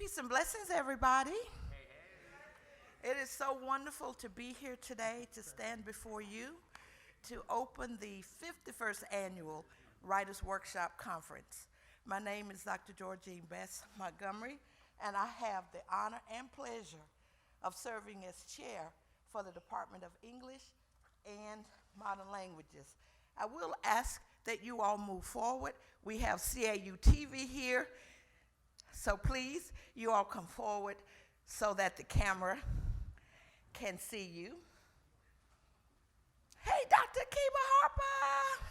Peace and blessings, everybody. It is so wonderful to be here today to stand before you to open the 51st Annual Writers Workshop Conference. My name is Dr. Georgine Bess Montgomery, and I have the honor and pleasure of serving as chair for the Department of English and Modern Languages. I will ask that you all move forward. We have CAU-TV here, so please, you all come forward so that the camera can see you. Hey, Dr. Kiba Harper.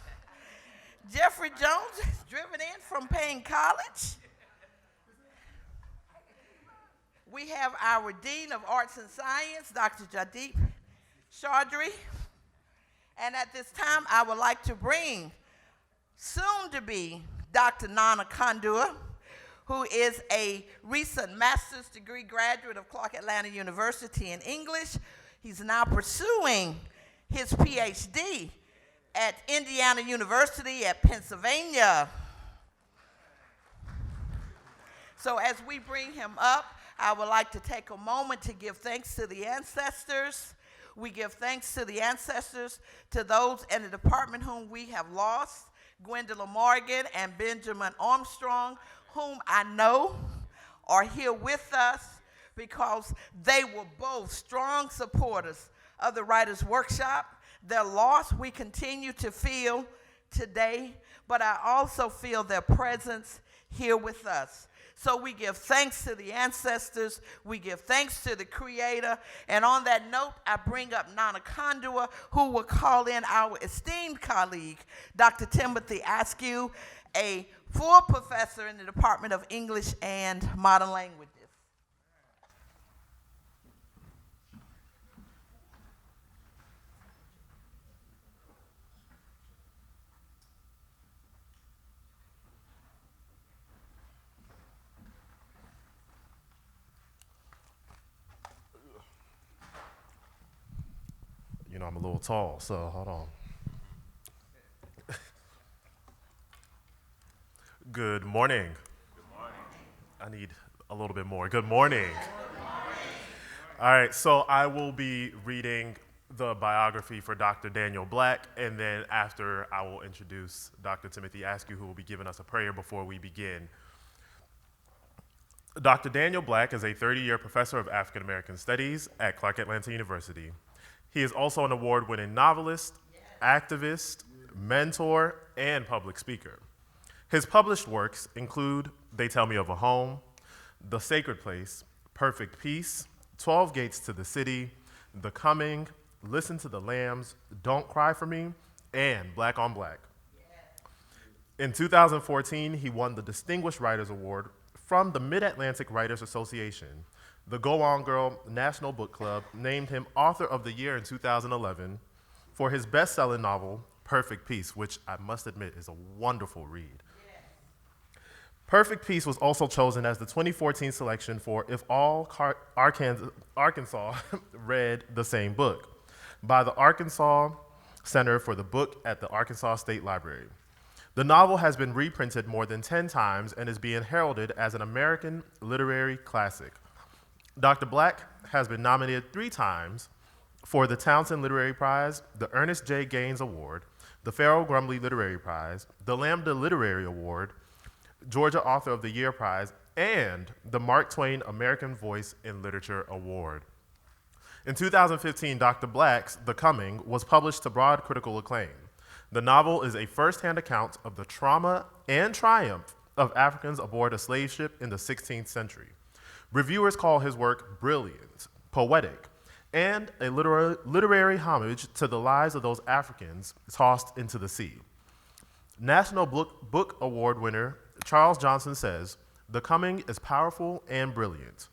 Jeffrey Jones, driven in from Payne College. We have our Dean of Arts and Science, Dr. Jadeep Chaudhry. And at this time, I would like to bring soon-to-be Dr. Nana Kandua, who is a recent master's degree graduate of Clark Atlanta University in English. He's now pursuing his PhD at Indiana University at Pennsylvania. So as we bring him up, I would like to take a moment to give thanks to the ancestors. We give thanks to the ancestors, to those in the department whom we have lost, Gwendolyn Morgan and Benjamin Armstrong, whom I know are here with us because they were both strong supporters of the Writers' Workshop. Their loss we continue to feel today, but I also feel their presence here with us. So we give thanks to the ancestors, we give thanks to the Creator, and on that note, I bring up Nana Kandua, who will call in our esteemed colleague, Dr. Timothy Askew, a full professor in the Department of English and Modern Languages. You know, I'm a little tall, so hold on. Good morning. Good morning. I need a little bit more. Good morning. Good morning. All right, so I will be reading the biography for Dr. Daniel Black, and then after I will introduce Dr. Timothy Askew, who will be giving us a prayer before we begin. Dr. Daniel Black is a 30-year professor of African American Studies at Clark Atlanta University. He is also an award-winning novelist, activist, mentor, and public speaker. His published works include They Tell Me of a Home, The Sacred Place, Perfect Peace, 12 Gates to the City, The Coming, Listen to the Lambs, Don't Cry for Me, and Black on Black. In 2014, he won the Distinguished Writers Award from the Mid-Atlantic Writers Association. The Go On Girl National Book Club named him Author of the Year in 2011 for his best-selling novel, Perfect Peace, which I must admit is a wonderful read. Perfect Peace was also chosen as the 2014 selection for If All Arkansas Read the Same Book by the Arkansas Center for the Book at the Arkansas State Library. The novel has been reprinted more than 10 times and is being heralded as an American literary classic. Dr. Black has been nominated 3 times for the Townsend Literary Prize, the Ernest J. Gaines Award, the Farrell Grumley Literary Prize, the Lambda Literary Award, Georgia Author of the Year Prize, and the Mark Twain American Voice in Literature Award. In 2015, Dr. Black's The Coming was published to broad critical acclaim. The novel is a first-hand account of the trauma and triumph of Africans aboard a slave ship in the 16th century. Reviewers call his work brilliant, poetic, and a literary homage to the lives of those Africans tossed into the sea. National Book Award winner Charles Johnson says, "The Coming is powerful and brilliant."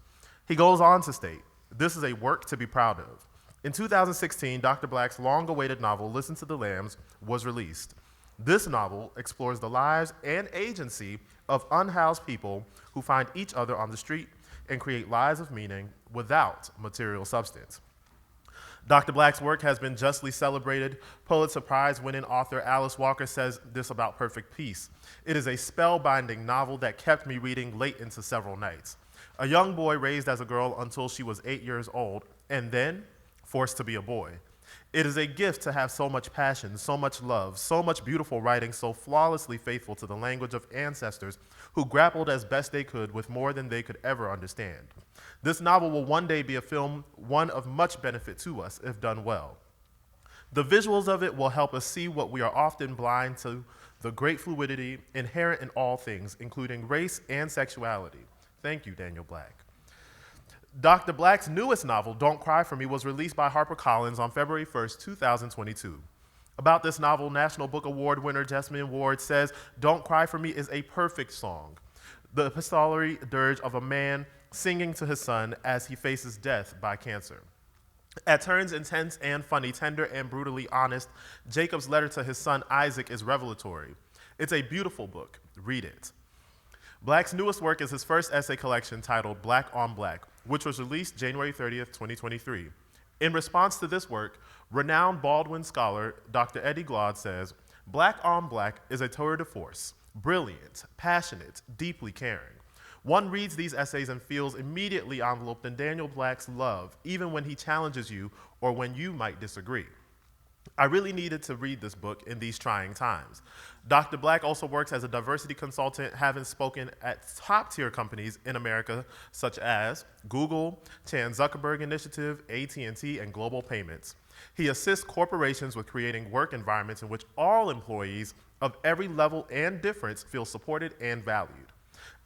He goes on to state, "This is a work to be proud of." In 2016, Dr. Black's long-awaited novel, Listen to the Lambs, was released. This novel explores the lives and agency of unhoused people who find each other on the street and create lives of meaning without material substance. Dr. Black's work has been justly celebrated. Pulitzer Prize-winning author Alice Walker says this about Perfect Peace: "It is a spellbinding novel that kept me reading late into several nights. A young boy raised as a girl until she was 8 years old, and then forced to be a boy. It is a gift to have so much passion, so much love, so much beautiful writing, so flawlessly faithful to the language of ancestors who grappled as best they could with more than they could ever understand. This novel will one day be a film, one of much benefit to us if done well. The visuals of it will help us see what we are often blind to, the great fluidity inherent in all things, including race and sexuality. Thank you, Daniel Black. Dr. Black's newest novel, Don't Cry for Me, was released by HarperCollins on February 1st, 2022. About this novel, National Book Award winner Jessamine Ward says, Don't Cry for Me is a perfect song, the epistolary dirge of a man singing to his son as he faces death by cancer. At turns intense and funny, tender and brutally honest, Jacob's letter to his son Isaac is revelatory. It's a beautiful book. Read it. Black's newest work is his first essay collection titled Black on Black, which was released January 30th, 2023. In response to this work, renowned Baldwin scholar Dr. Eddie Glaude says, Black on Black is a tour de force, brilliant, passionate, deeply caring. One reads these essays and feels immediately enveloped in Daniel Black's love, even when he challenges you or when you might disagree. I really needed to read this book in these trying times. Dr. Black also works as a diversity consultant, having spoken at top-tier companies in America, such as Google, Chan Zuckerberg Initiative, AT&T, and Global Payments. He assists corporations with creating work environments in which all employees of every level and difference feel supported and valued.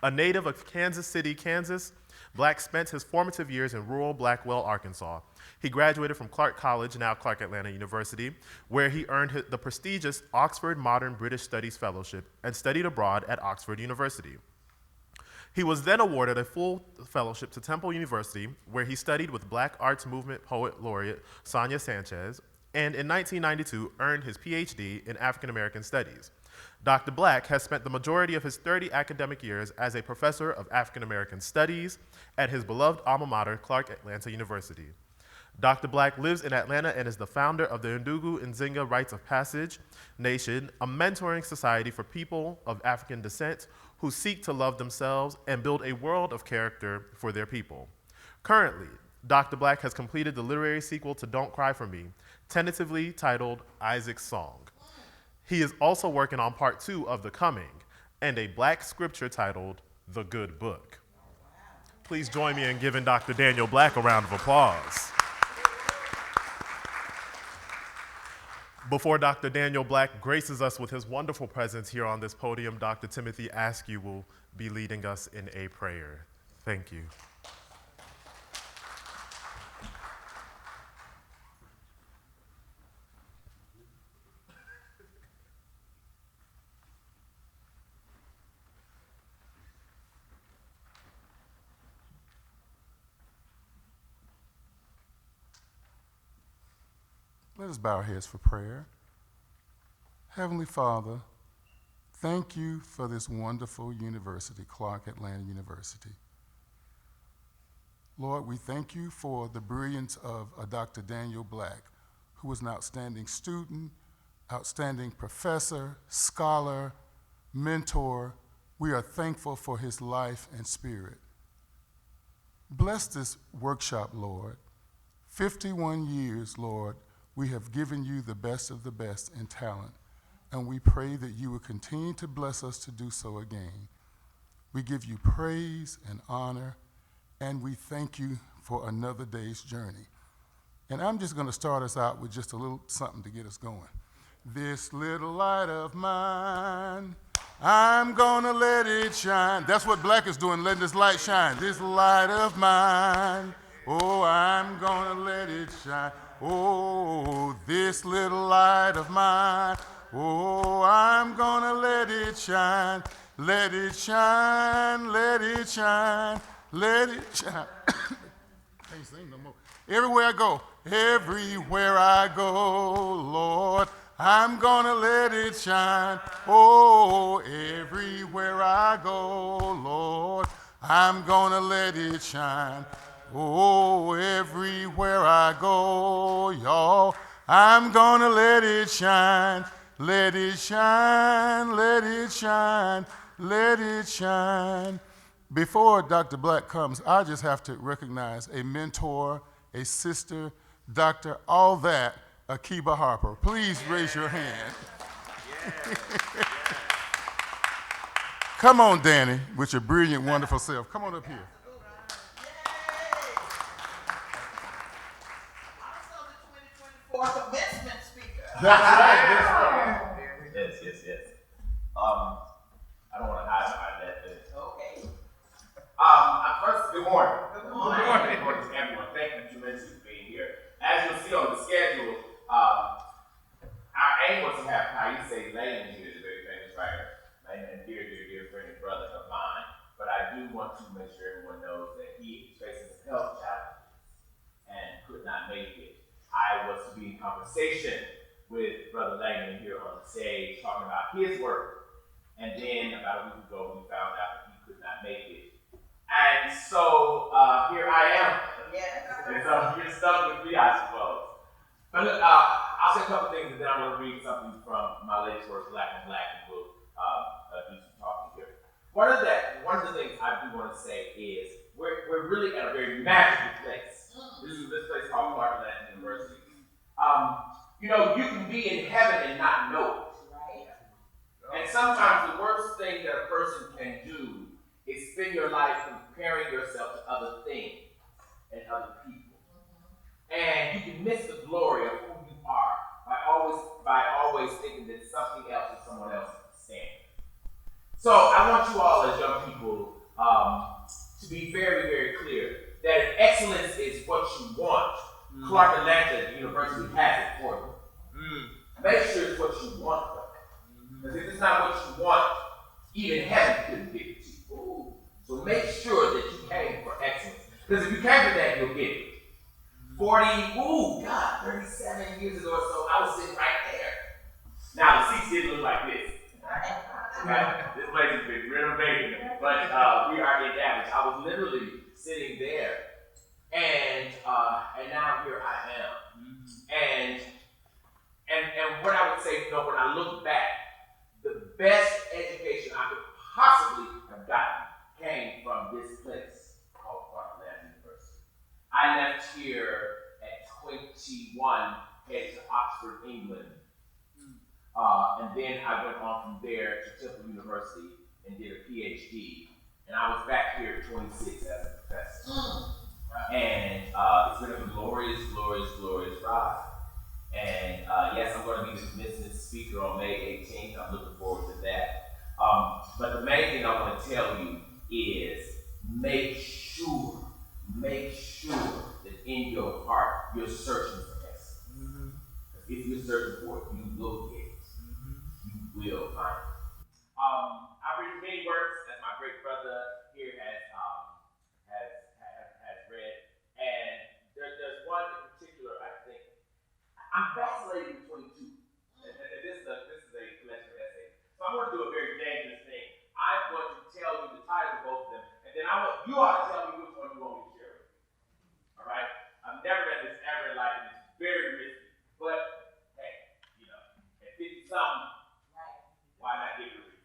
A native of Kansas City, Kansas, Black spent his formative years in rural Blackwell, Arkansas. He graduated from Clark College, now Clark Atlanta University, where he earned the prestigious Oxford Modern British Studies Fellowship and studied abroad at Oxford University. He was then awarded a full fellowship to Temple University, where he studied with Black Arts Movement poet laureate Sonia Sanchez, and in 1992 earned his PhD in African American Studies. Dr. Black has spent the majority of his 30 academic years as a professor of African American Studies at his beloved alma mater, Clark Atlanta University. Dr. Black lives in Atlanta and is the founder of the Ndugu Nzinga Rites of Passage Nation, a mentoring society for people of African descent who seek to love themselves and build a world of character for their people. Currently, Dr. Black has completed the literary sequel to Don't Cry for Me, tentatively titled Isaac's Song. He is also working on part 2 of The Coming and a Black scripture titled The Good Book. Please join me in giving Dr. Daniel Black a round of applause. Before Dr. Daniel Black graces us with his wonderful presence here on this podium, Dr. Timothy Askew will be leading us in a prayer. Thank you. Let us bow our heads for prayer. Heavenly Father, thank you for this wonderful university, Clark Atlanta University. Lord, we thank you for the brilliance of Dr. Daniel Black, who was an outstanding student, outstanding professor, scholar, mentor. We are thankful for his life and spirit. Bless this workshop, Lord. 51 years, Lord, we have given you the best of the best in talent, and we pray that you will continue to bless us to do so again. We give you praise and honor, and we thank you for another day's journey. And I'm just going to start us out with just a little something to get us going. This little light of mine, I'm going to let it shine. That's what Black is doing, letting this light shine. This light of mine, oh, I'm going to let it shine. Oh, this little light of mine, oh, I'm gonna let it shine, let it shine, let it shine, let it shine. Can't sing no more. Everywhere I go, Lord, I'm gonna let it shine. Oh, everywhere I go, Lord, I'm gonna let it shine. Oh, everywhere I go, y'all, I'm gonna let it shine, let it shine, let it shine, let it shine. Before Dr. Black comes, I just have to recognize a mentor, a sister, doctor, all that, Akiba Harper. Please raise your hand. Come on, Danny, with your brilliant, wonderful self. Come on up here. Also the 2024 commencement speaker. Yes. I don't want to hide behind that. Okay. First, good morning. Good morning. Good morning to everyone. Thank you tremendously for being here. As you'll see on the schedule, our aim was to have CAU-TV Layman here, the very famous writer, and dear friend and brother of mine. But I do want to make sure everyone knows that he is facing some health challenges and could not make it. I was to be in conversation with Brother Layman here on the stage talking about his work. And then about a week ago, we found out that he could not make it. And so here I am. Yes. And so you're stuck with me, I suppose. But look, I'll say a couple things and then I'm going to read something from my latest work, Black and Black, and we'll do some talking here. One of the things I do want to say is we're really at a very magical place. This place called Clark Atlanta University. You know, you can be in heaven and not know it. And sometimes the worst thing that a person can do is spend your life comparing yourself to other things and other people. And you can miss the glory of who you are by always thinking that something else or someone else is standing. So I want you all as young people to be very, very clear that if excellence is what you want, Clark Atlanta University has it for you. Make sure it's what you want. Because if it's not what you want, even heaven couldn't give it to you. So make sure that you came for excellence. Because if you came for that, you'll get it. 37 years ago or so, I was sitting right there. Now, the seats didn't look like this. Okay? This place has been renovated, but we are in damage. I was literally sitting there, and now here I am. And what I would say, when I look back, the best education I could possibly have gotten came from this place called Clark Atlanta University. I left here at 21, headed to Oxford, England. And then I went on from there to Temple University and did a PhD. And I was back here at 26 as a professor. And it's been a glorious, glorious, glorious ride. And yes, I'm going to be the commencement speaker on May 18th. I'm looking forward to that. But the main thing I want to tell you is make sure that in your heart you're searching for excellence. If you're searching for it, you will get it. You will find it. I've written many works, as my great brother here has read, and there's one in particular. I think I'm vacillating between two. And this is a collection of essays. So I'm going to do a very dangerous thing. I'm going to tell you the title of both of them, and then I want you all to tell me which one you want me to share with you. All right? I've never done this ever in life, and it's very risky. But hey, at 50-something, why not give it a reason?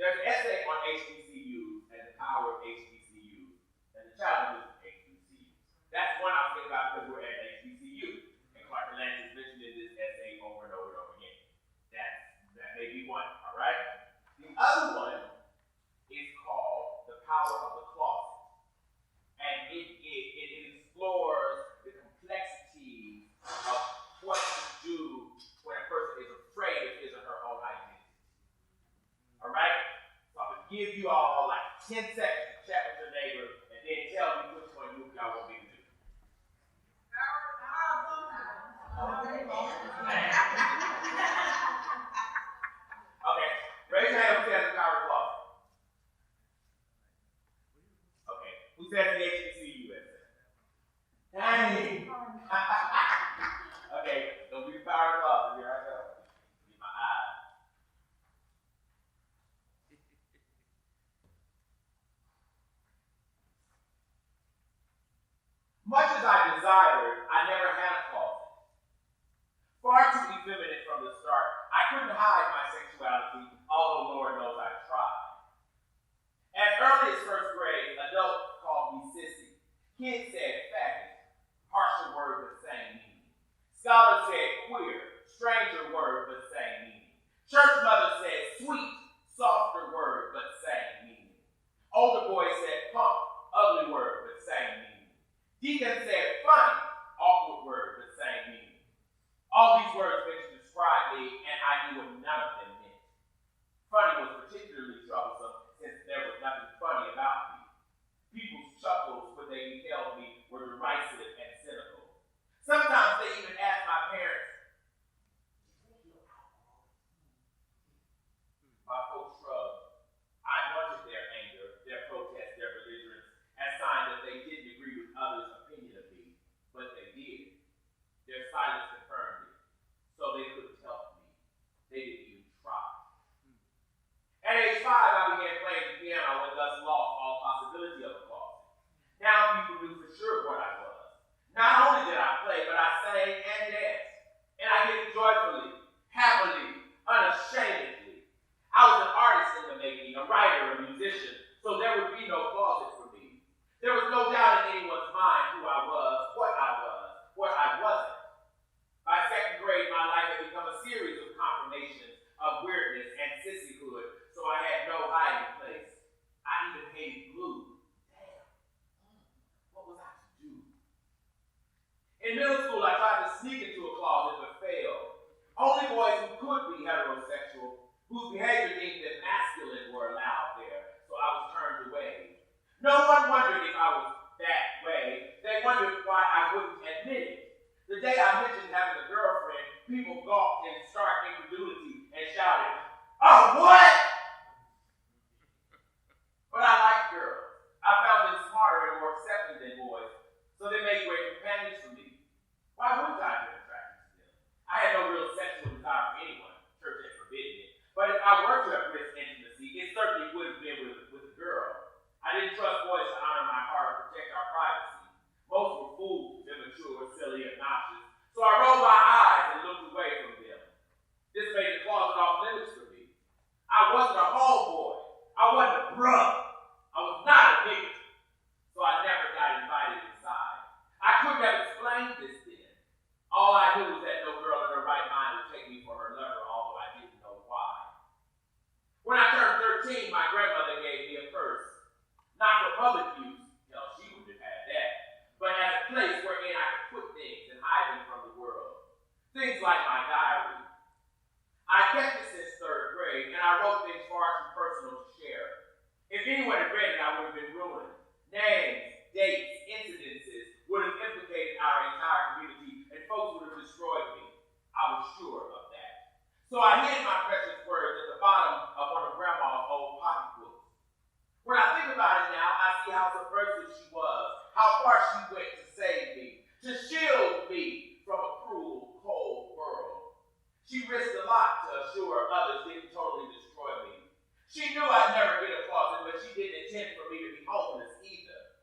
There's an essay on HBCUs and the power of HBCUs and the challenges of HBCUs. That's one I was thinking about because we're at HBCU. And Clark Atlanta is mentioned in this essay over and over and over again. That may be one, all right? The other one is called The Power of the Closet. And it explores the complexities of what to do when a person is afraid of his or her own identity. All right? So I'm going to give you all like 10 seconds to chat with your neighbor and then tell me which one y'all want me to do. Okay, raise your hand who says the power of closet. Okay, who says the HBCU essay? Dang! Okay, don't be the power of closet. Here I go. Get my eyes. Much as I desired, I never had a closet. Far too effeminate from the start, I couldn't hide my sexuality, although Lord knows I tried. As early as first grade, Kids said faggot, harsher word but same meaning. Scholars said queer, stranger word but same meaning. Church mother said sweet, softer word but same meaning. Older boys said punk, ugly word but same meaning. Deacon said funny, awkward word but same meaning. All these words meant to describe me, and I knew what none of them meant. Funny was particularly troublesome since there was nothing funny about me. People's chuckles when they beheld me were derisive and cynical. Sometimes they even asked my parents, my folks shrugged. I wanted their anger, their protest, their belligerence, as signs that they didn't agree with others' opinion of me, but they did. Their silence confirmed it, so they couldn't help me. They didn't even try. At age 5, I began playing the piano and thus lost all possibility of applause. Now people knew for sure what I was. Not only did I play, but I sang and danced. And I did it joyfully, happily, unashamedly. I was an artist in the making, a writer, a musician, so there would be no closet for me. There was no doubt in anyone's mind who I was, what I wasn't. By second grade, my life had become a series of confirmations of weirdness and sissyhood, so I had no hiding place. I even hated blue. Damn. What was I to do? In middle school, I tried to sneak into a closet but failed. Only boys who could be heterosexual, whose behavior deemed them masculine, were allowed there, so I was turned away. No one wondered if I was that way. They wondered why I wouldn't admit it. The day I mentioned having a girlfriend, people gawked in stark incredulity and shouted, "Oh, what?" But I liked girls. I found them smarter and more accepting than boys, so they made great companions for me. Why wouldn't I have been attracted to them? I had no real sexual desire for anyone. Church had forbidden it. But if I were to have risked intimacy, it certainly would have been with a girl. I didn't trust boys to honor my heart or protect our privacy. Most were fools, immature, silly, obnoxious. So I rolled my eyes and looked away from them. This made the closet off limits for me. I wasn't a homeboy. I wasn't a bruh. I was not a nigga. So I never got invited inside. I couldn't have explained this then. All I knew was that no girl in her right mind would take me for her lover, although I didn't know why. When I turned 13, my grandmother gave me a purse. Not for public use, hell, she would have had that, but as a place wherein I could put things and hide them from the world. Things like my diary. I kept it since 3rd grade, and I wrote things far too personal to share. If anyone had read it, I would have been ruined. Names, dates, incidences would have implicated our entire community, and folks would have destroyed me. I was sure of that. So I hid my precious words at the bottom of one of Grandma's old pocketbooks. When I think about it now, I see how subversive she was, how far she went to save me, to shield me from a cruel, cold world. She risked a lot to assure others didn't totally destroy me. She knew I'd never get a closet, but she didn't intend for me to be homeless either.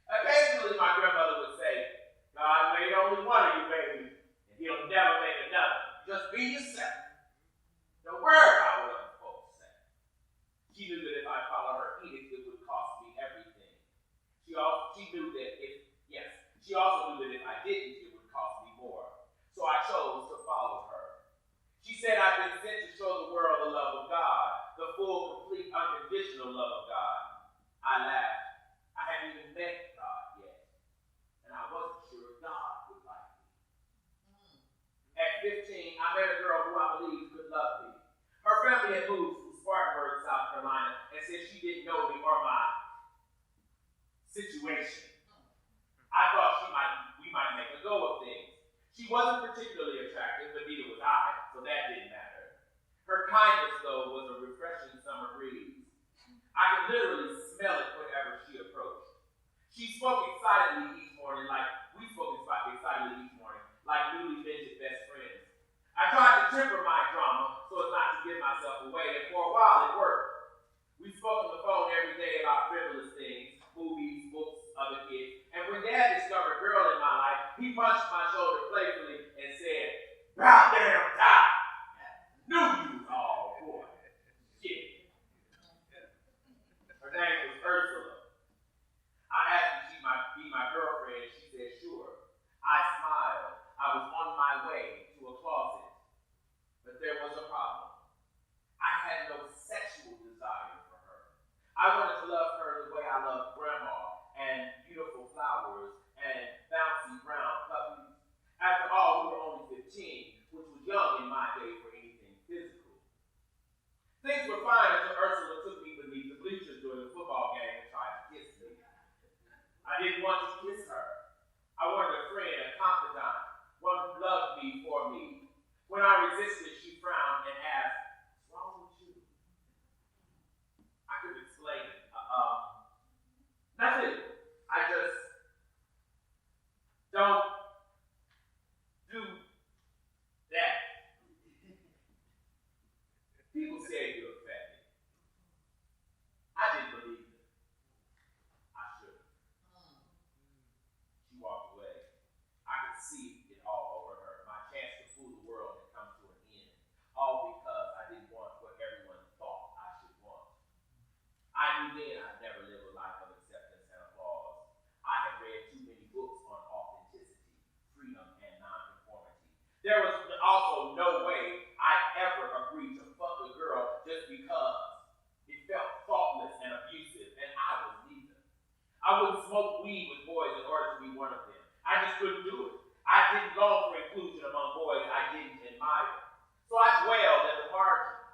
Occasionally, my grandmother would say, "God made only one of you, baby, and he'll never make another. Just be yourself. Don't worry about what other folks say." She knew that if I followed her edict, it would cost me everything. She also knew that if I didn't, it would cost me more. So I chose to follow her. She said I'd been sent to show the world the love of God, the full, complete, unconditional love of God. I laughed. I hadn't even met God yet, and I wasn't sure God would like me. At 15, I met a girl who I believed could love me. Her family had moved from Spartanburg, South Carolina, and said she didn't know me or my situation. I thought we might make a go of things. She wasn't particularly attractive, but neither was I, so that didn't matter. Her kindness, though, was a refreshing summer breeze. I could literally smell it whenever she approached. She spoke excitedly each morning, like newly minted best friends. I tried to temper my drama so as not to give myself away, and for a while it worked. We spoke on the phone every day about frivolous things, movies, books, other kids, and when Dad discovered a girl in my life, he punched my shoulder playfully and said, "Goddamn die! Knew you was all boy. Shit." Her name was Ursula. I asked if she might be my girlfriend. I didn't want to kiss her. I wanted a friend, a confidant, one who loved me for me. When I resisted, she frowned and asked, "What's wrong with you?" I couldn't explain it. Nothing. I just don't do that. People say you're fat. I didn't believe it. I should. She walked away. I could see it all over her. My chance to fool the world had come to an end. All because I didn't want what everyone thought I should want. I knew then I'd never live a life of acceptance and applause. I had read too many books on authenticity, freedom, and nonconformity. There was also no way I'd ever agree to fuck a girl just because it felt thoughtless and abusive, and I was neither. I wouldn't smoke weed with boys in order to be one of them. I just couldn't do it. I didn't long for inclusion among boys I didn't admire. So I dwelled at the margin.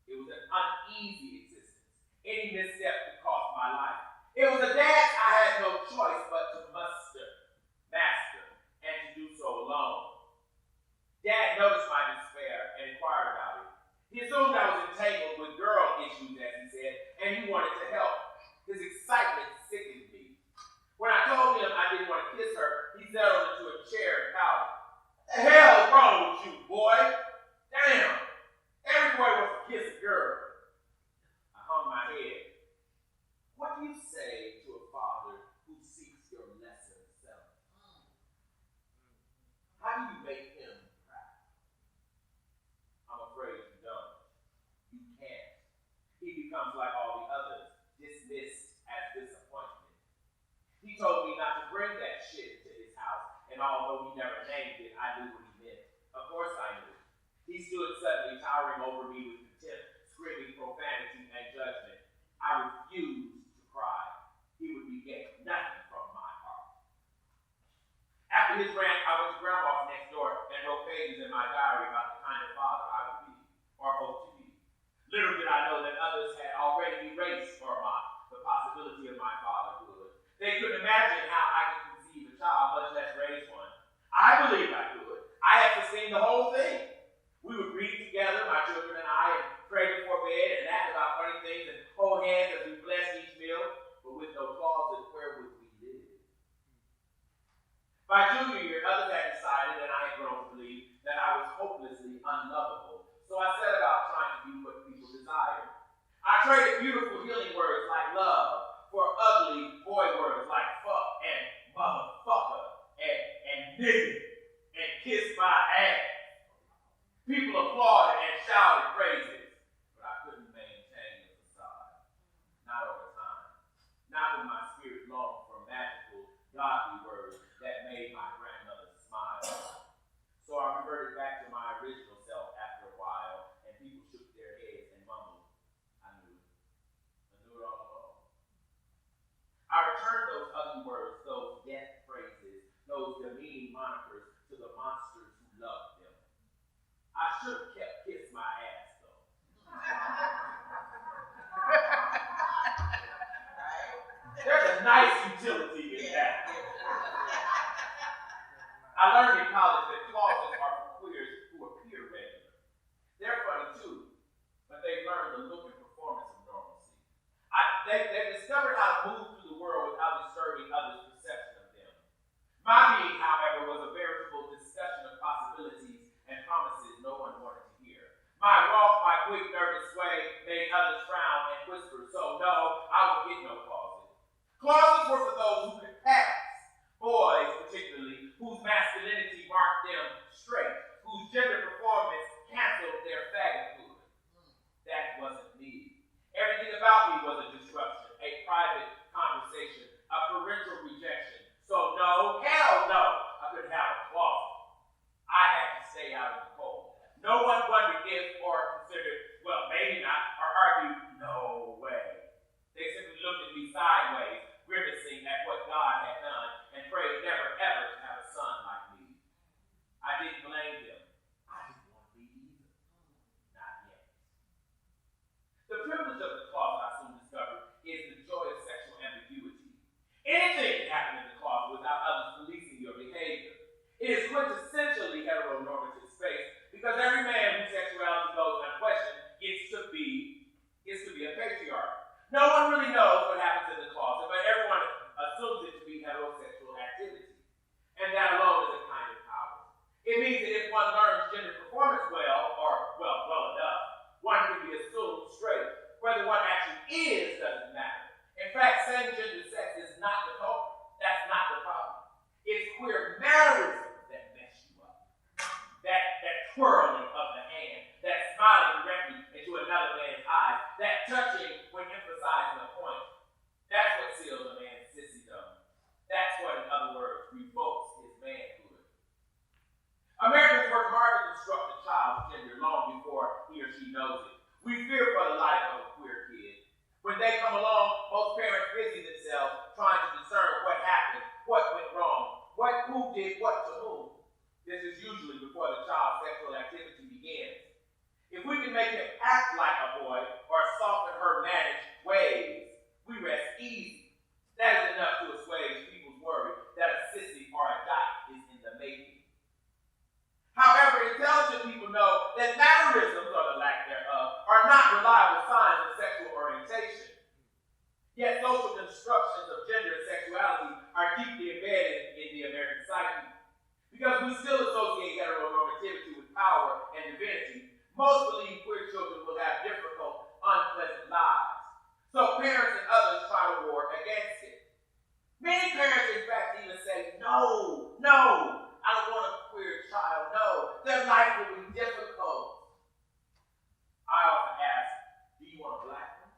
It was an uneasy existence. Any misstep could cost my life. It was a dance I had no choice but to master, and to do so alone. Dad noticed my despair and inquired about it. He assumed I was entangled with girl issues, as he said, and he wanted to help. His excitement sickened me. When I told him I didn't want to kiss her, he settled into a chair and pouted. "The hell is wrong with you, boy? Damn! Every boy wants to kiss a girl." I hung my head. What do you say to a father who seeks your lesser self? How do you make him proud? I'm afraid you don't. You can't. He becomes like all the others, dismissed as disappointment. He told me not to bring that shit to his house, and although he never named it, I knew what he meant. Of course I knew. He stood suddenly towering over me with contempt, screaming profanity and judgment. I refused to cry. He would be getting nothing from my heart. After his rant, I went to Grandma's next door and wrote pages in my diary about the kind of father I would be, or hope to be. Little did I know that others had already erased or mocked the possibility of my fatherhood. They couldn't imagine how I could conceive a child, much less raise one. I believed I could. I had foreseen the whole thing. We would read together, my children and I, and pray before bed and laugh about funny things and hold hands as we blessed each meal, but with no closet, where would we live? By junior year, others had decided, and I had grown to believe, that I was hopelessly unlovable. So I set about trying to be what people desired. I traded beautiful healing words like love for ugly boy words like fuck and motherfucker and nigga and kiss my ass. People applauded and shouted praises, but I couldn't maintain the facade. Not over time. Not when my spirit longed for magical, godly words that made my grandmother smile. So I reverted back to my original self after a while, and people shook their heads and mumbled, "I knew it. I knew it all along." I returned those ugly words, those death phrases, those demeaning monikers to the monsters who loved them. I should have kept kiss my ass, though. There's a nice utility in that. I learned in college that closets are for queers who appear regular. They're funny too, but they've learned the look and performance of normalcy. They've discovered how to move through the world without disturbing others' perception of them. My being, however, was a veritable discussion of possibilities and promises no one wanted to hear. My walk, my quick, nervous sway made others frown and whisper, so no, I would get no closet. Closets were for those who could pass, boys particularly, whose masculinity marked them managed ways, we rest easy. That is enough to assuage people's worry that a sissy or a dyke is in the making. However, intelligent people know that mannerisms, or the lack thereof, are not reliable signs of sexual orientation. Yet social constructions of gender and sexuality are deeply embedded in the American psyche. Because we still associate heteronormativity with power and divinity, most believe queer children will have difficult, unpleasant lives. So parents and others try to ward against it. Many parents, in fact, even say, no, I don't want a queer child. No, their life will be difficult. I often ask, do you want a black one?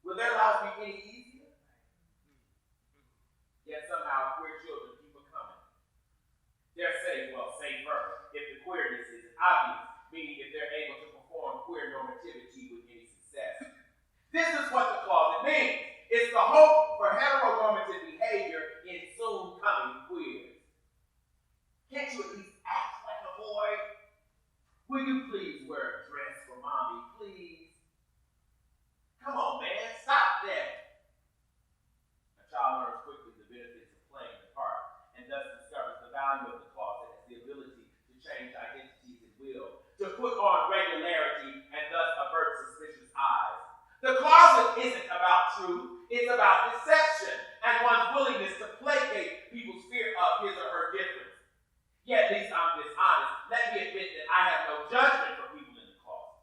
Will their lives be any easier? Yet somehow queer children keep it coming. They're safe first if the queerness is obvious, meaning if they're able to perform queer normativity with any success. This is what the closet means. It's the hope for heteronormative behavior in soon coming queers. Can't you at least act like a boy? Will you please wear a dress for mommy, please? Come on, man, stop that. A child learns quickly the benefits of playing the part and thus discovers the value of the closet as the ability to change identities at will, to put on regularity and thus avert suspicious eyes. The closet isn't about truth, it's about deception and one's willingness to placate people's fear of his or her difference. Yet, at least I'm dishonest. Let me admit that I have no judgment for people in the closet.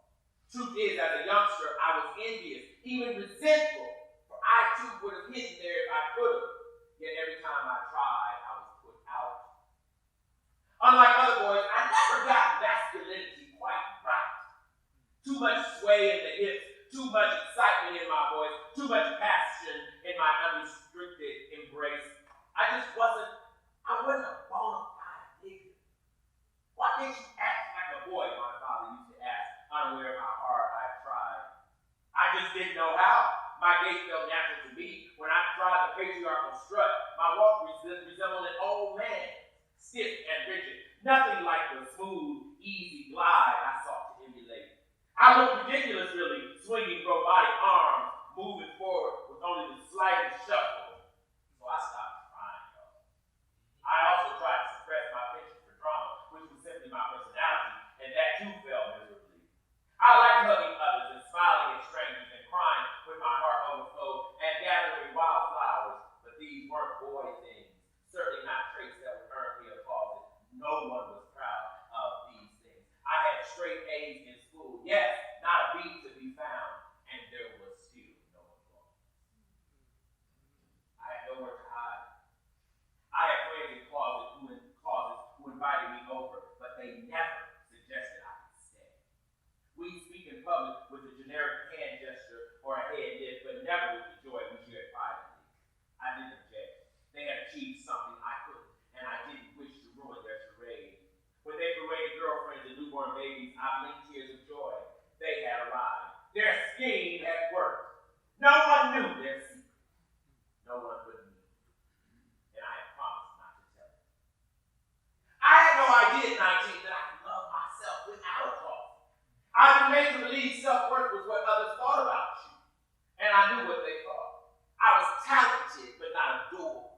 Truth is, as a youngster, I was envious, even resentful, for I too would have hidden there if I could have. Yet every time I tried, I was put out. Unlike other boys, I never got masculinity quite right. Too much sway in the hips, too much excitement in my voice, too much passion in my unrestricted embrace. I wasn't a bona fide nigga. Why can't you act like a boy, my father used to ask, unaware of how hard I tried. I just didn't know how. My gait felt natural to me. When I tried the patriarchal strut, my walk resembled an old man, stiff and rigid. Nothing like the smooth, easy glide I sought to emulate. I looked ridiculous, really, swinging robotic arms, moving forward with only the slightest shuffle. So I stopped trying, though. I also tried to suppress my penchant for drama, which was simply my personality, and that too fell miserably. I liked hugging others and smiling at strangers and crying when my heart overflowed and gathering wildflowers, but these weren't boy things, certainly not traits that would earn me a closet. No one was proud of these things. I had straight A's in school, yes, not a B to be found, and there was still no applause. I had nowhere to hide. I had friends in closets who invited me over, but they never suggested I could stay. We'd speak in public with a generic hand gesture or a head lift, but never with the joy we shared privately. I didn't object. They had achieved something I couldn't, and I didn't wish to ruin their charade. When they paraded girlfriends and newborn babies, I blinked tears of joy. They had arrived. Their scheme had worked. No one knew their secret. No one but me. And I had promised not to tell it. I had no idea at 19 that I could love myself without a cause. I'd been made to believe self-worth was what others thought about you. And I knew what they thought. I was talented but not adored.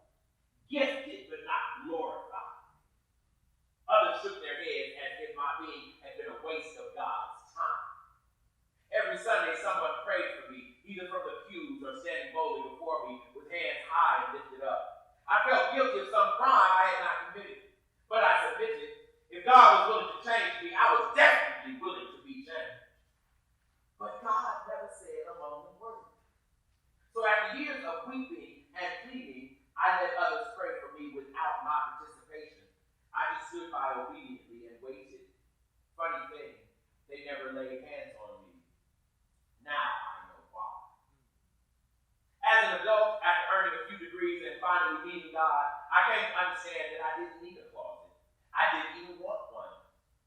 Gifted but not glorified. Others shook their heads as if my being had been a waste of God's time. Every Sunday, someone prayed for me, either from the pews or standing boldly before me with hands high and lifted up. I felt guilty of some crime I had not committed, but I submitted. If God was willing to change me, I was definitely willing to be changed. But God never said a mumbling word. So after years of weeping and pleading, I let others pray for me without my participation. I just stood by obediently and waited. Funny thing, they never laid hands on me. Now I know why. As an adult, after earning a few degrees and finally meeting God, I came to understand that I didn't need a closet. I didn't even want one.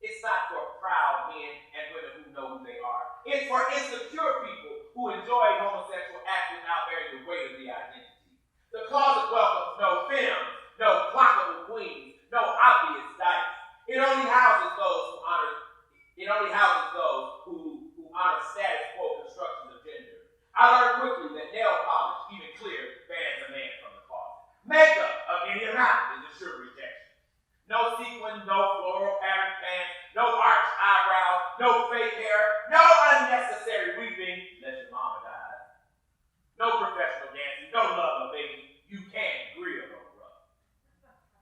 It's not for proud men and women who know who they are. It's for insecure people who enjoy homosexual acts without bearing the weight of the identity. The closet welcomes no femmes, no clockable queens, no obvious dice. It only houses those who honor status quo Makeup of any amount is a sure rejection. No sequin, no floral pattern pants, no arched eyebrows, no fake hair, no unnecessary weeping unless your mama died. No professional dancing, no love of baby. You can grill over up.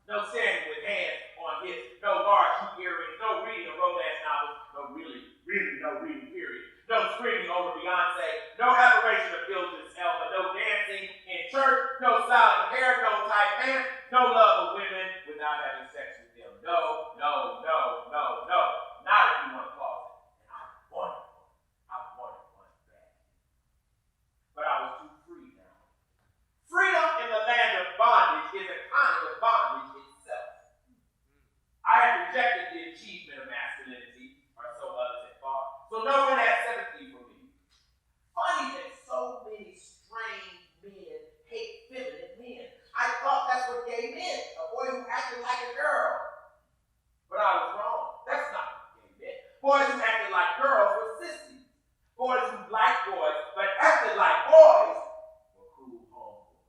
No standing with hands on hips, no large hoop earrings, no reading of romance novels, no reading period. No screaming over Beyonce, no aberration of Gilda's Elba, no dancing in church, no styling hair, no tight pants, no love of women without having sex with them. No, no, no, no, no. Not if you want a closet. And I wanted one. I wanted one bad. But I was too free now. Freedom in the land of bondage is a kind of bondage itself. I had rejected the achievement of masculinity, or so others had thought, so no one had sympathy for me. Funny that so many strange men hate feminine men. I thought that's what gay meant, a boy who acted like a girl. But I was wrong. That's not what gay meant. Boys who acted like girls were sissies. Boys who liked boys but acted like boys were cool homeboys.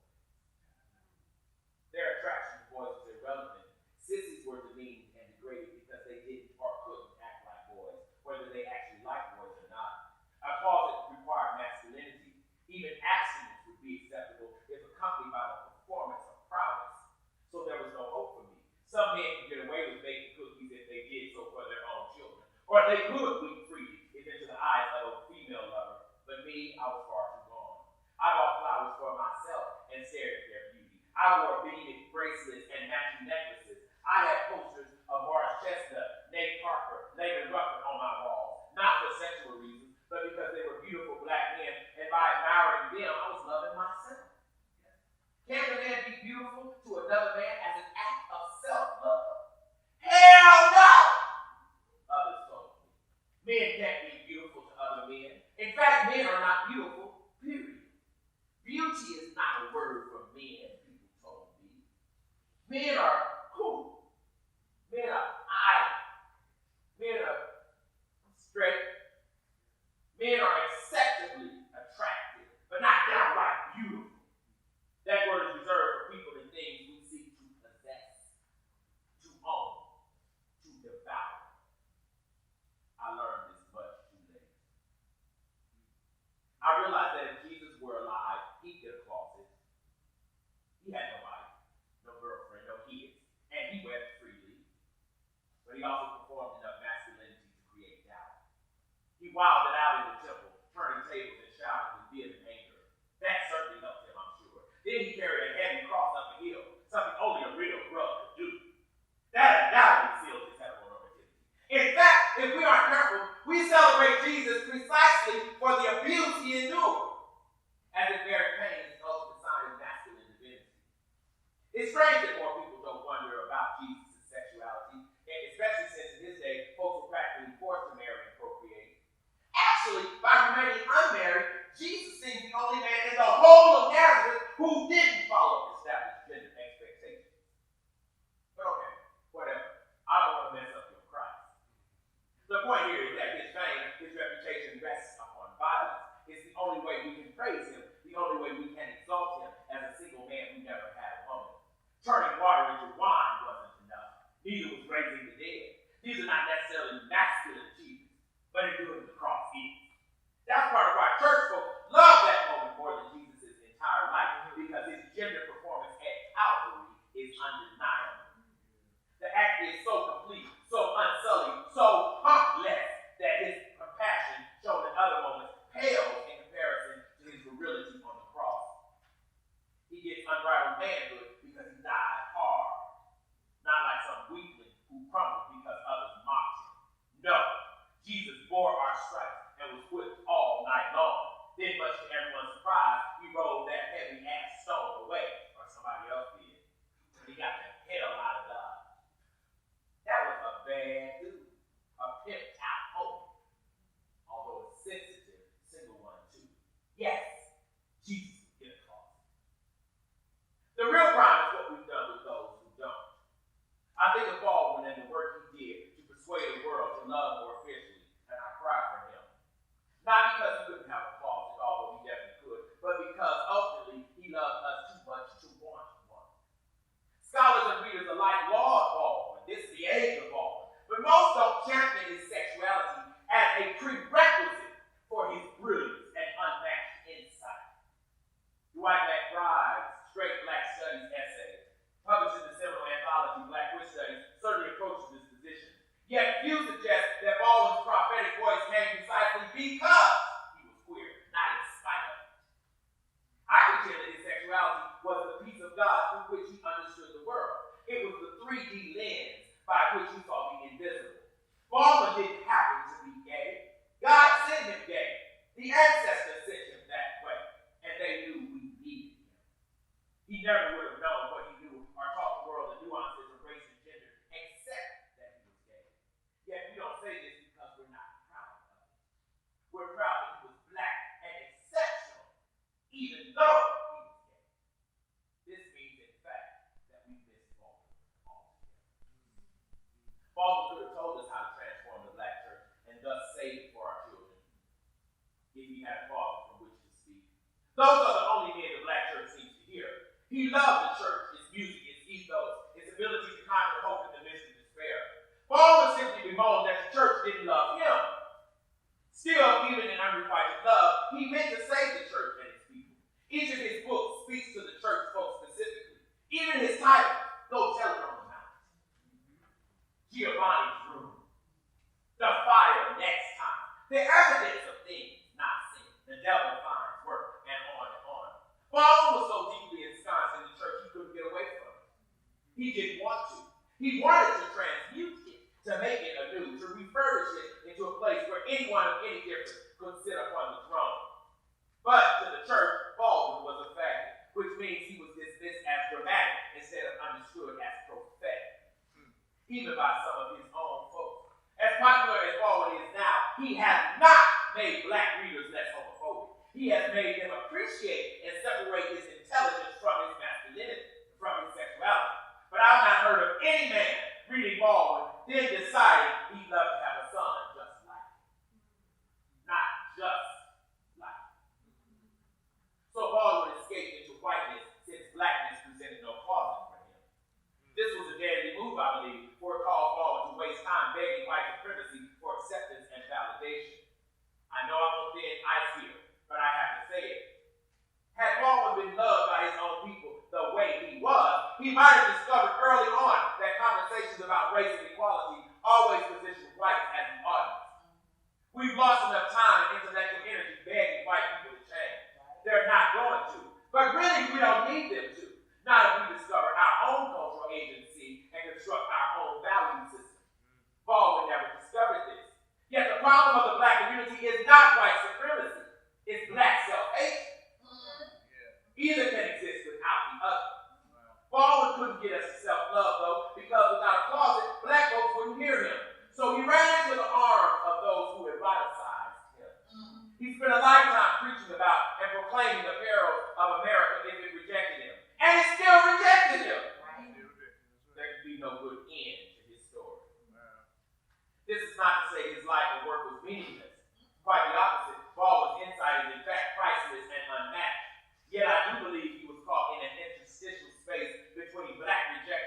Their attraction to boys was irrelevant. Sissies were demeaned and degraded because they didn't or couldn't act like boys, whether they actually liked boys or not. A closet required masculinity. Even abstinence would be acceptable if accompanied by the performance of prowess. So there was no hope for me. Some men could get away with baking cookies if they did so for their own children, or they could weep freely if into the eyes of a female lover. But me, I was far too gone. I bought flowers for myself and stared at their beauty. I wore beaded bracelets and matching necklaces. I had posters of Morris Chestnut, Nate Parker, Laban Rucker on my walls, not for sexual reasons, but because they were beautiful black men, and by admiring them, I was loving myself. Can a man be beautiful to another man as an act of self-love? Hell no! Others told me. Men can't be beautiful to other men. In fact, men are not beautiful, period. Beauty is not a word for men, people told me. Men are cool. Men are idle. Men are straight. Men are acceptably attractive, but not downright beautiful. That word is reserved for people and things we seek to possess, to own, to devour. I learned this much too late. I realized that if Jesus were alive, he'd get a closet. He had no wife, no girlfriend, no kids, and he wept freely. But he also performed enough masculinity to create doubt. He wilded out in the temple, turning tables and shouting with vehement anger. That certainly helped him, I'm sure. Then he carried a heavy cross up a hill, something only a real brother could do. That undoubtedly sealed his heteronormativity. In fact, if we aren't careful, we celebrate Jesus precisely for the abuse he endured, as if bearing pain is the ultimate sign of masculine divinity. It's strange that more people don't wonder about Jesus' sexuality, and especially since in his day, folks were practically forced to marry and procreate. Actually, by remaining unmarried, Jesus seems the only man in the whole of Nazareth who didn't follow established gender expectations. But okay, whatever. I don't want to mess up your Christ. The point here is that his fame, his reputation rests upon violence. It's the only way we can praise him, the only way we can exalt him as a single man who never had a woman. Turning water into wine wasn't enough. Neither was raising the dead. These are not necessarily masculine achievements, but enduring the cross is. That's part of why church folks love that moment more than Jesus' entire life, because his gender performance at Calvary is undeniable. The act is so complete, so unsullied, so humpless that his compassion shown in other moments pales in comparison to his virility on the cross. He gets unbridled manhood because he died hard, not like some weakling who crumbled because others mocked him. No, Jesus bore our stripes and was whipped all night long. Then, much to everyone's surprise, he rolled that heavy ass stone away, or somebody else did. And he got the hell out of Dodge. That was a bad dude, a pimped out hope, although a sensitive single one too. Yes, Jesus would get a call. The real problem like Lord Baldwin. This is the age of Baldwin. But most don't champion his sexuality as a prerequisite for his brilliance and unmatched insight. Dwight McBride's Straight Black Studies essay, published in the seminal anthology Black Queer Studies, certainly approaches this position. Yet few suggest that Baldwin's prophetic voice came precisely because he was queer, not in spite of it. I contend that his sexuality was the piece of God through which he understood the world. It was the 3D lens by which he saw the invisible. Baldwin didn't happen to be gay. God sent him gay. The ancestors sent him that way, and they knew we needed him. He never would have known what he knew or taught the world the nuances of race and gender, except that he was gay. Yet we don't say this because we're not proud of it. We're proud that he was black and exceptional, even though he was gay. This means, in fact, that we miss Baldwin altogether. Baldwin could have told us how to transform the black church and thus save it for our children, if he had a father from which to speak. Those are the only men the black church seems to hear. He loved the church, its music, its ethos, its ability to conjure hope in the midst of despair. Baldwin simply bemoaned that the church didn't love him. Still, even in unrequited love, he meant to save the church and its people. Each of his books speaks to the church folks specifically. Even his title, Go Tell It on the Mountain. Giovanni's Room. The Fire Next Time. The Evidence of Things Not Seen. The Devil Finds Work, and on and on. Baldwin was so deeply ensconced in the church he couldn't get away from it. He didn't want to. He wanted to transmute it, to make it anew, to refurbish it into a place where anyone of any difference could sit upon the throne. But to the church, Baldwin was a faggot, which means he was dismissed as dramatic instead of understood as prophetic, even by some of his own folks. As popular as Baldwin is now, he has not made black readers less homophobic. He has made them appreciate and separate his intelligence from his masculinity, from his sexuality. But I've not heard of any man reading Baldwin then deciding he'd love to have a son just like him. Not just like him. So Baldwin escaped into whiteness since blackness presented no cause for him. This was a deadly move, I believe, for it caused Baldwin to waste time begging white supremacy for acceptance and validation. I know I'm on thin ice here, but I have to say it. Had Baldwin been loved by his own people the way he was, he might have discovered early on that conversations about race and equality always position whites as the audience. We've lost enough time and intellectual energy begging white people to change. They're not going to. But really, we don't need them to. Not if we discover our own cultural agency and construct our own value system. Baldwin never discovered this. Yet the problem of the black community is not white supremacy. It's black self-hate. Either can exist without the other. Baldwin couldn't get us to self-love, though, because without a closet, black folks wouldn't hear him. So he ran into the arms of those who eroticized him. He spent a lifetime preaching about and proclaiming the perils of America if it rejected him. And it still rejected him. There could be no good end to his story. This is not to say his life or work was meaningless. Quite the opposite. Baldwin's insight is in fact priceless and unmatched. Yet I do believe he was caught in an interstitial space between black rejection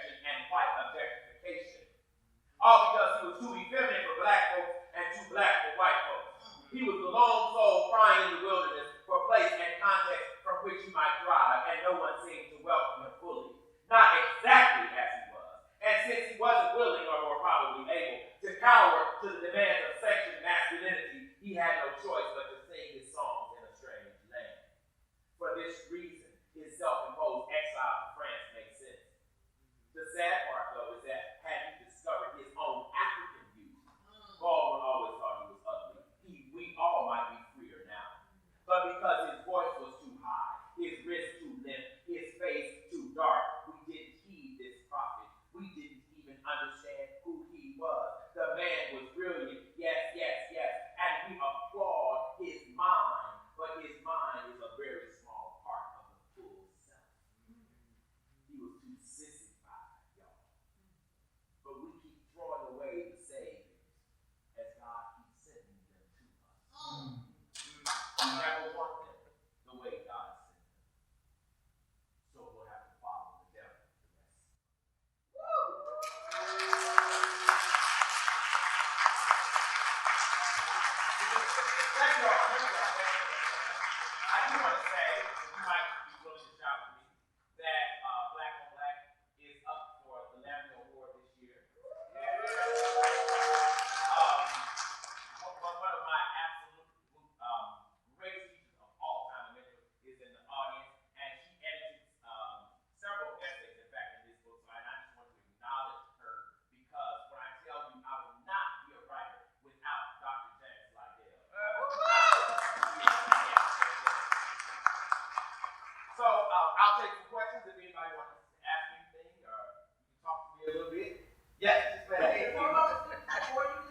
Yes, Before you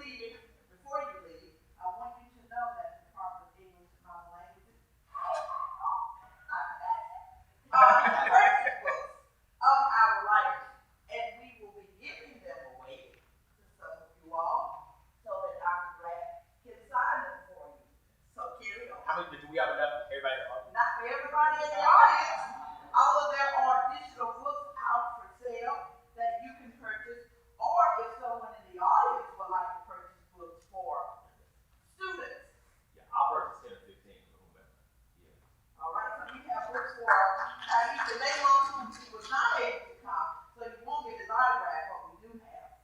leave, I want you to know that the Department of English and Modern Languages purchase books of our writers, and we will be giving them away to some of you all, so that Dr. Black can sign them for you. So carry on. how many do we have enough? Everybody else? Not for everybody in the audience, although there are additional books out for sale that you can purchase, or if someone in the audience would like to purchase books for students. Yeah, I'll purchase 10 or 15 for whomever. Yeah. All right, so we have books for Aisha Layla, who was not able to come, so you won't get his autograph, but we do have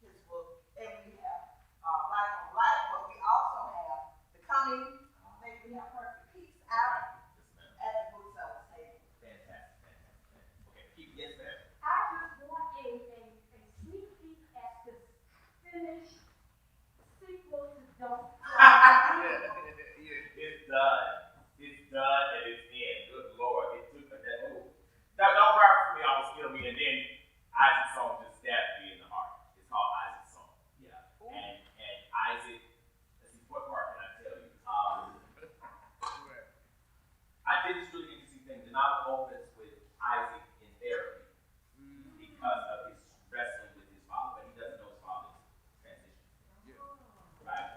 his book, and we have Black on Black, but we also have The Coming, maybe we have Perfect Peace out Yes, ma'am. at the bookseller's table. Fantastic. Okay, keep, yes, ma'am. I just want a sneak peek at the finished sequel to Don't It's done. It's done and it's in. Good Lord. It took that move. Now, don't cry for me, almost kill me, and then Isaac's song just stabbed me in the heart. It's called Isaac's song. Yeah. And Isaac, let's see, what part can I tell you? I did this really interesting thing. The novel opens with Isaac in therapy because of his wrestling with his father, but he doesn't know his father's transition. Right?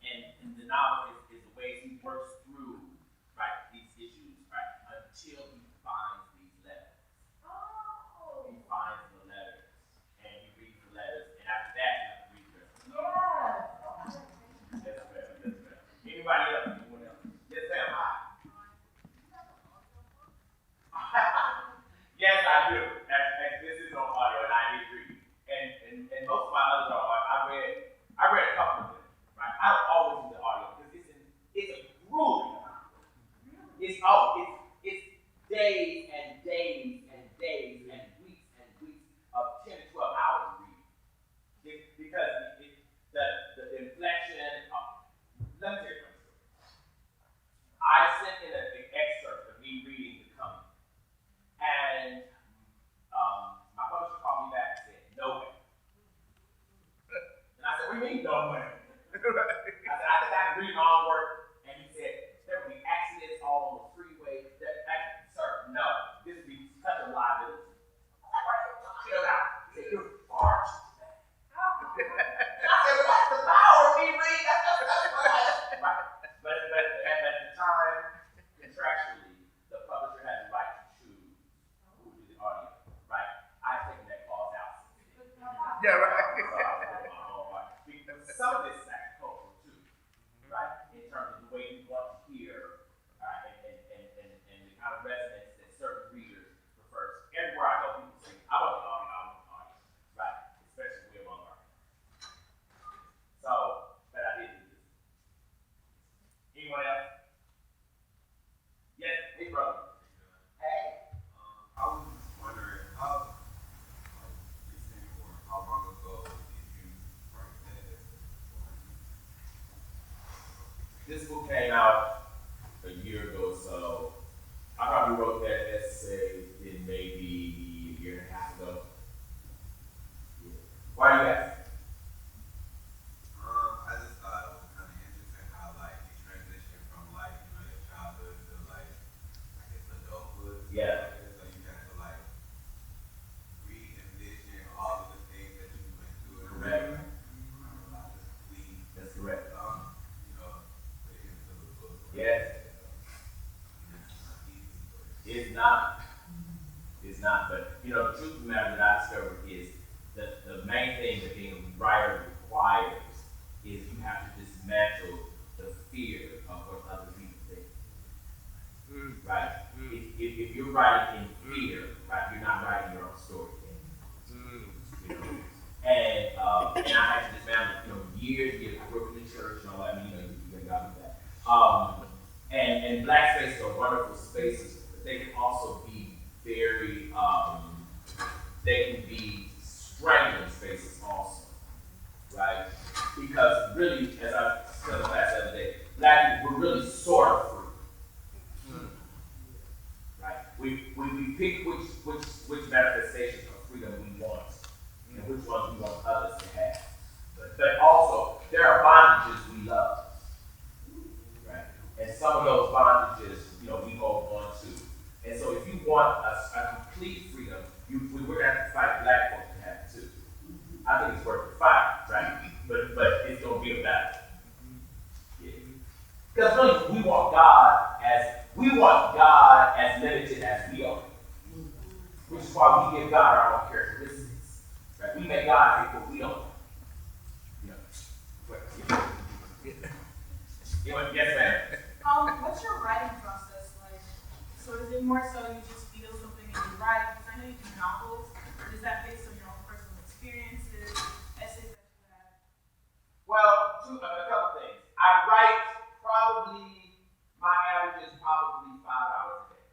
And the novel is the ways he works through, right, these issues, right, until he finds these letters. He finds the letters, and he reads the letters, and after that, you have to read the rest of the novel. Yes, ma'am. Yes, ma'am. Anybody else? Anyone else? Yes, ma'am. Hi. Yes, I do. And this is on audio, and I did read. And most of my others are audio. I read a couple of them. Right? I don't always do the audio because it's a grueling amount. It's days and days and days and weeks of 10 to 12 hours reading. Because the inflection. Let me tell you something. I sent in an excerpt of me reading The Coming, and my publisher called me back and said, "No way." And I said, "What do you mean, no way?" I said, "I think I can read my own work." And he said, "There will be accidents all on the freeway." Sir, no, this would be such a liability. I said, "What are you talking about?" He said, "You're far too bad." And I said, "Well, that's the power of me reading. That's what I right. But at the time, contractually, the publisher had the right to choose who would do the audio. Right? I've taken that clause out. Yeah, right. Because some of this is actually cultural too, right? In terms of the way you want to hear, and the kind of resonance that certain readers prefer. Everywhere I go, people say, "I want the audio, right? Especially we among our. So, but I did do this. Anyone else? Yes, hey brother. Hey. I was wondering how recent or how long ago did you write that? This book came out a year ago or so. I probably wrote that essay in maybe a year and a half ago. Yeah. Why do you ask? I just thought it was kind of interesting how like you transition from like your childhood to like I guess adulthood. Yeah. So you had to like re-envision all of the things that you went through. Correct. Just That's correct. put it into the book. Yes. It's not easy, but It's not. But the truth of the matter that I discovered is that the main thing that being a writer requires is you have to dismantle the fear of what other people think. Right? If you're writing in fear, right, you're not writing your own story. And I had to dismantle, years. I grew up in the church and all that. You got me that. And black spaces are wonderful spaces, but they can also be very, they can be strangling spaces also, right? Because really, as I said in the class the other day, black people, we're really sort of free. Right? We pick which manifestations of freedom we want, and which ones we want others to have. But also, there are bondages we love, right? And some of those bondages, we hold on to. And so if you want a complete freedom, we're going to have to fight black folks to have it too. I think it's worth the fight, right? But it's going to be a battle. Because really, we want God as limited as we are. Which is why we give God our own characteristics. Right? We make God take what we don't. Yes, ma'am. What's your writing process like? So is it more so you just feel something and you write? Because I know you do novels. Is that based on your own personal experiences, essays that you have? Well, a couple things. I write my average is probably 5 hours a day.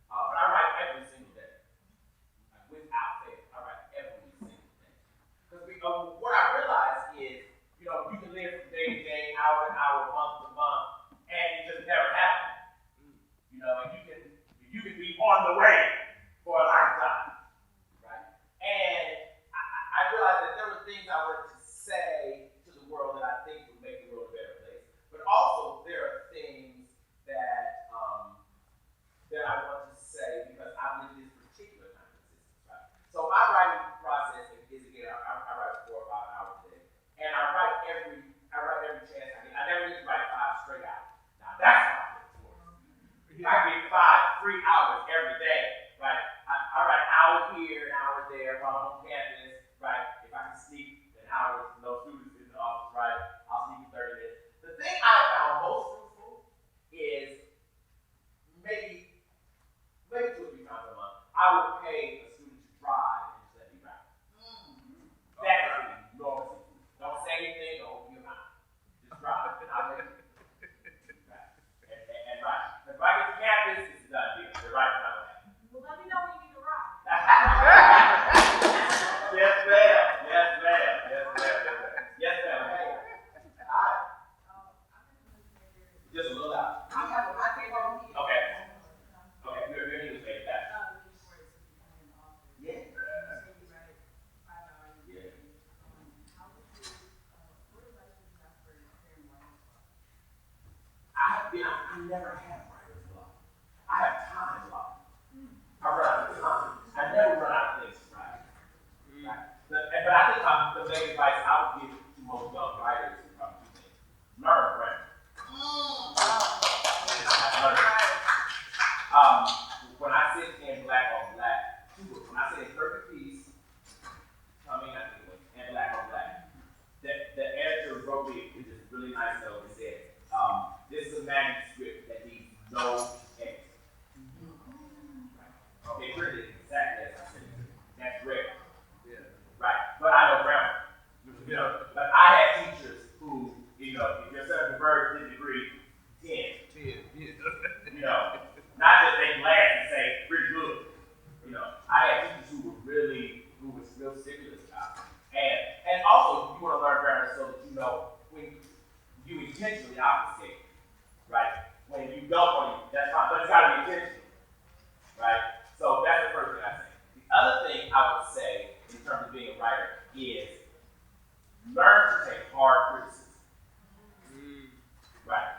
But I write every single day. Without fail, I write every single day. Because what I realize is, you can live from day to day, hour to hour, month to month, and it just never happens. And you can be on the way for a lifetime, right? And I realized that there were things I wanted to say to the world that I think would make the world a better place. But also there are things that I want to say because I've lived this particular kind of existence, right? So my writing process is again, I write 4 or 5 hours a day. And I write every chance I get. I never get to write 5 straight hours. Now that's how I look for it. I get 3 hours every day, right? I write an hour here, an hour there while I'm on campus, right? If I can sneak an hour with no students in the office, right? I'll sneak 30 minutes. The thing I found most fruitful is maybe 2 or 3 times a month, I would pay a student to drive and just let me write. That is enormously fruitful. Don't say anything, don't open your mouth. Just drive. And I'll let you write. And write. If I get to campus, it's a done deal. The writing's not gonna happen. Well, let me know when you need to write. Yes, ma'am. Yes, ma'am. Yes, ma'am. Yes, ma'am. Hey. All right. Just a little out. I have a microphone here. Okay. Okay, your English made that. Yeah. Yeah. I never have writer's block. I have time block. I run out of time. I never run out of things to write. Right? But I think the main advice I would give to most young writers is probably 2 things. Learn grammar. When I said in Black on Black, when I said Perfect Peace, I think it was, and Black on Black, the editor wrote me with this really nice note and said, this is a manuscript that needs no edit. They printed it exactly as I said it. That's rare. Yeah. Right. But I know grammar. But I had teachers who, if you're studying the verb 10 degree, 10. Not just they glad and say, pretty good. I had teachers who was real serious about it. And also, you want to learn grammar so that when you intentionally obfuscate, right? When you don't want to, that's fine, but it's got to be intentional, right? So that's the first thing I say. The other thing I would say in terms of being a writer is learn to take hard criticism, right?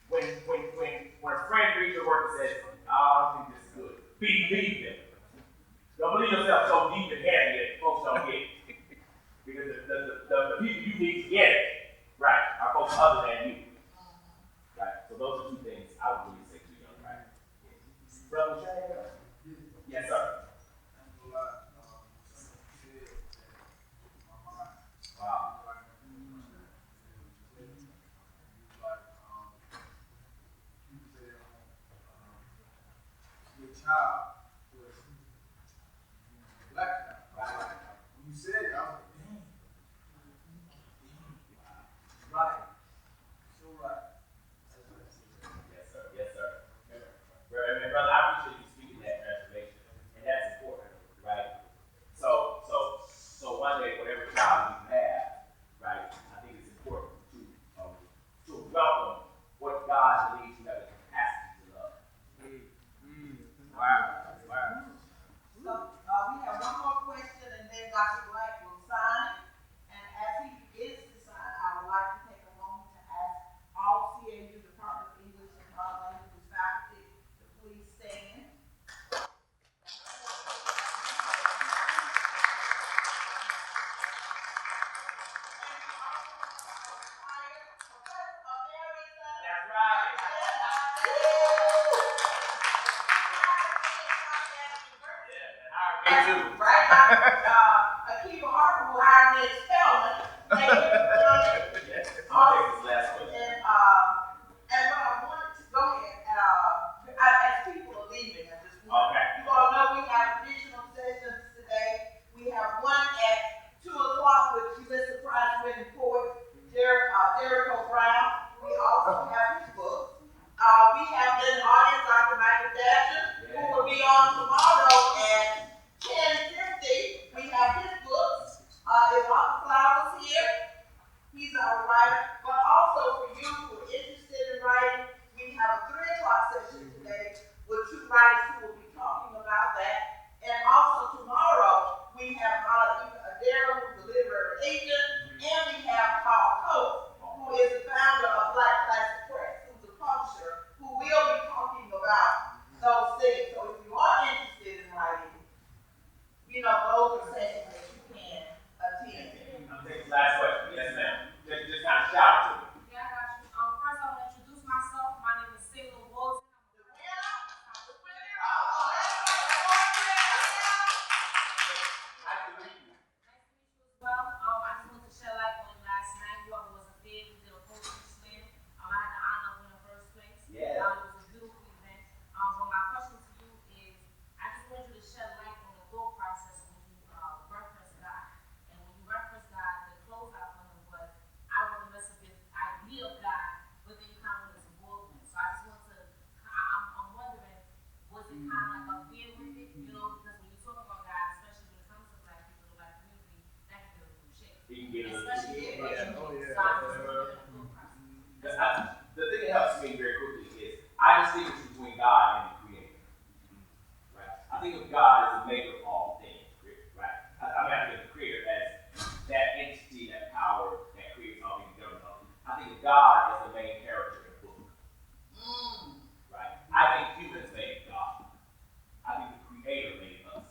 When a friend reads your work and says, "Oh, I don't think this is good," believe them. Don't believe yourself so deep and heavy that folks don't get it. Because the people you need to get it, right, are folks other than you. Right? So those are 2 things I would really say to young writers. Brother Shane? Yes, sir. Wow. Your child was black child. When you said it, I was like, dang. Right. So right. Yes, sir. Yes, sir. And brother, I appreciate you speaking that transformation. And that's important, right? So one day, whatever child you have, right, I think it's important to welcome what God believes you have the capacity to love. Wow. So we have one more Right, too. right. Akiva Harper will hire me as spellman. Thank you, Yes. I'll take this last one. And what I wanted to go ahead, as people are leaving at this point, Okay. you all know we have additional sessions today. We have one at 2 o'clock with Pulitzer Prize winning poet Jericho Brown. We also have his book. We have in the audience Dr. Michael Dasher, who will be on tomorrow at 10:50. We have his books. Is Dr. Flowers here? He's our writer. But also for you who are interested in writing, we have a 3 o'clock session today with 2 writers who will be talking about that. And also tomorrow, we have Daryl, who's the literary agent, and we have Paul Coates, who is the founder of Black Classic Press, who's a publisher, who will be talking about those things. So if you are interested in writing, those are sessions that you can attend. I'll take the last question. Yes, ma'am. Just kind of shout it to me. Yeah, I got you. First I want to introduce myself. My name is Sailor Walton. Nice to meet you. Nice to meet you as well. I just wanted to shed light on last night. Whoever was a bid, we did a poetry slam. I had the honor of winning first place. Yeah. It was a beautiful event. But my question to you is, I just want you to shed light on the thought process when you reference God. And when you reference God, the closeout for him was, I don't want to mess up this idea of God, but then you kind of want to involve him. So I just want to, I'm wondering, was it kind of like a fear with it? Because when you talk about God, especially when it comes to Black people, the Black community, that can get a little shaky. You can get a Especially little- with yeah. so I just wondering the thought process. The thing that helps me very quickly is I distinguish between God and the Creator. Right? I think of God as the maker of all things. Right? I think of the Creator as that entity, that power that creates all things, governs all things. I think of God as the main character in the book. Right? I think humans made God. I think the Creator made us.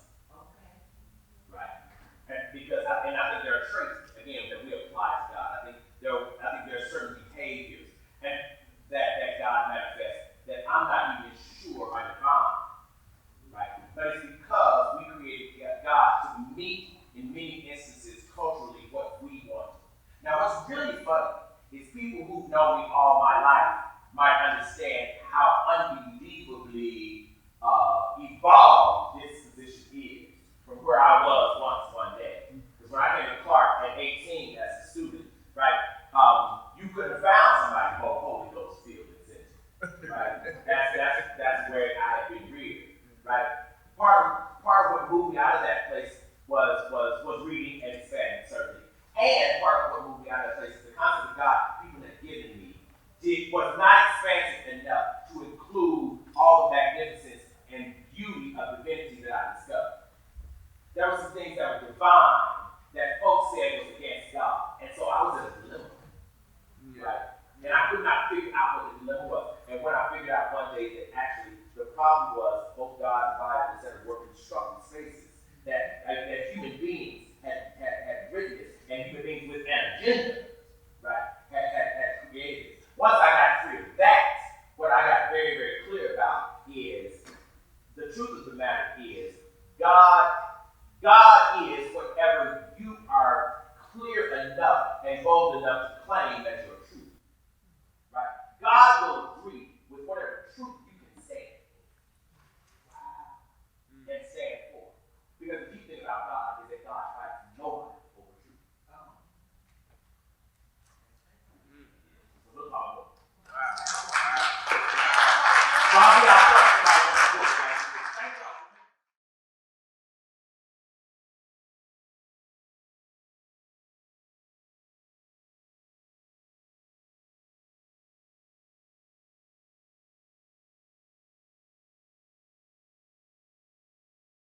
Right? And because I think there are traits again that we apply to God. I think there are certain behaviors and that God manifests that I'm not even sure are divine. Right? But it's because we created God to meet in many instances culturally what we want. Now what's really funny is people who've known me all my life might understand how unbelievably evolved this position is from where I was once one day. Because when I came to Clark at 18 as a student, right, you couldn't have found somebody called Holy Ghost filled and sent. Right? That's where I had been reared. Right? Part of what moved me out of that place was reading and expanding certainly. And part of what moved me out of that place is the concept of God people had given me was not expansive enough to include all the magnificence and beauty of divinity that I discovered. There were some things that were divine that folks said was against God. And so I was in a dilemma. Right? And I could not figure out what the dilemma was. And when I figured out one day that actually the problem was both God and the Bible, instead of working constructed spaces, that human beings had written this, and human beings with an agenda, right, had created this. Once I got free of that, what I got very, very clear about is the truth of the matter is God is whatever you are clear enough and bold enough to claim as